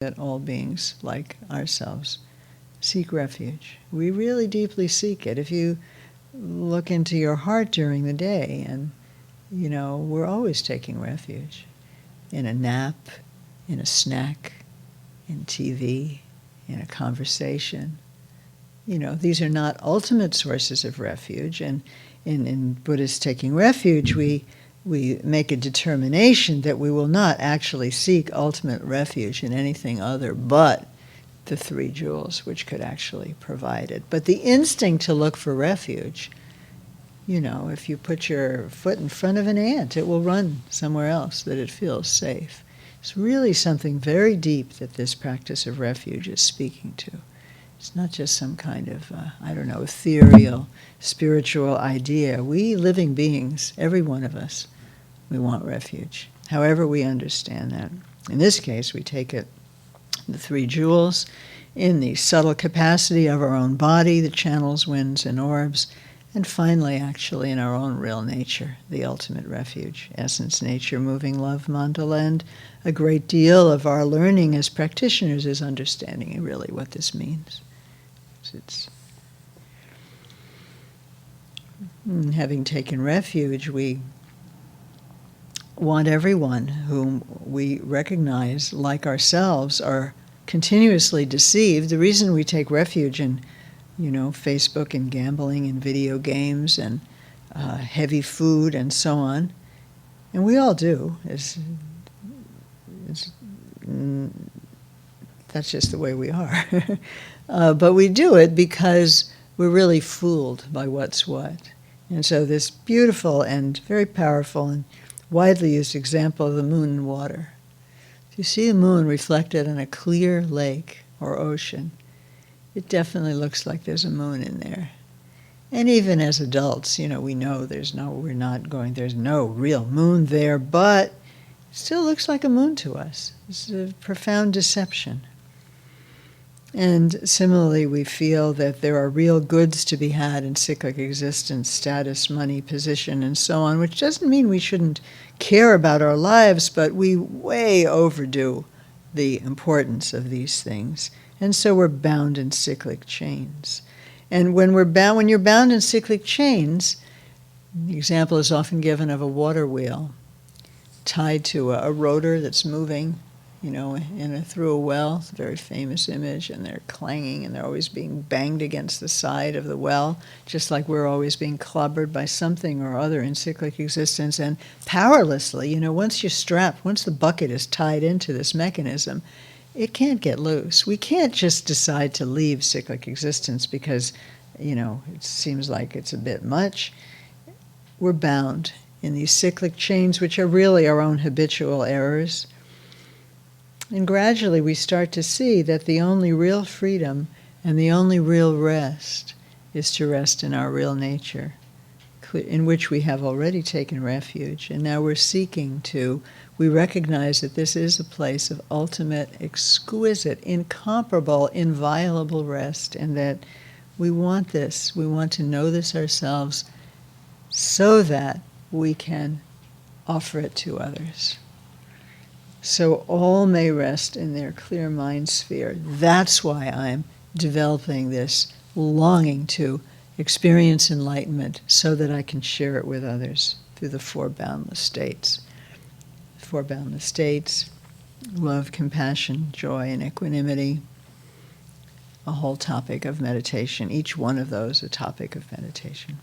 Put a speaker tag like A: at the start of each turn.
A: that all beings like ourselves seek refuge. We really deeply seek it. If you look into your heart during the day, and we're always taking refuge in a nap, in a snack, in TV, in a conversation. These are not ultimate sources of refuge, and in Buddhist taking refuge, we make a determination that we will not actually seek ultimate refuge in anything other but the three jewels, which could actually provide it. But the instinct to look for refuge, if you put your foot in front of an ant, it will run somewhere else that it feels safe. It's really something very deep that this practice of refuge is speaking to. It's not just some kind of, ethereal, spiritual idea. We living beings, every one of us, we want refuge, however we understand that. In this case, we take it, the three jewels, in the subtle capacity of our own body, the channels, winds, and orbs, and finally, actually, in our own real nature, the ultimate refuge, essence, nature, moving love mandala. And a great deal of our learning as practitioners is understanding really what this means. Having taken refuge, we want everyone whom we recognize, like ourselves, are continuously deceived. The reason we take refuge in, Facebook and gambling and video games and heavy food and so on, and we all do, that's just the way we are. But we do it because we're really fooled by what's what. And so this beautiful and very powerful and widely used example of the moon and water. If you see the moon reflected in a clear lake or ocean, it definitely looks like there's a moon in there. And even as adults, we know there's no real moon there, but it still looks like a moon to us. It's a profound deception. And similarly, we feel that there are real goods to be had in cyclic existence, status, money, position, and so on, which doesn't mean we shouldn't care about our lives, but we way overdo the importance of these things. And so we're bound in cyclic chains. And when you're bound in cyclic chains, the example is often given of a water wheel tied to a rotor that's moving, through a well. It's a very famous image, and they're clanging, and they're always being banged against the side of the well, just like we're always being clobbered by something or other in cyclic existence, and powerlessly, once the bucket is tied into this mechanism, it can't get loose. We can't just decide to leave cyclic existence because, it seems like it's a bit much. We're bound in these cyclic chains, which are really our own habitual errors. And gradually we start to see that the only real freedom and the only real rest is to rest in our real nature, in which we have already taken refuge. And now we recognize that this is a place of ultimate, exquisite, incomparable, inviolable rest, and that we want this. We want to know this ourselves so that we can offer it to others. So all may rest in their clear mind sphere. That's why I'm developing this longing to experience enlightenment so that I can share it with others through the four boundless states. Four boundless states, love, compassion, joy, and equanimity, a whole topic of meditation, each one of those a topic of meditation.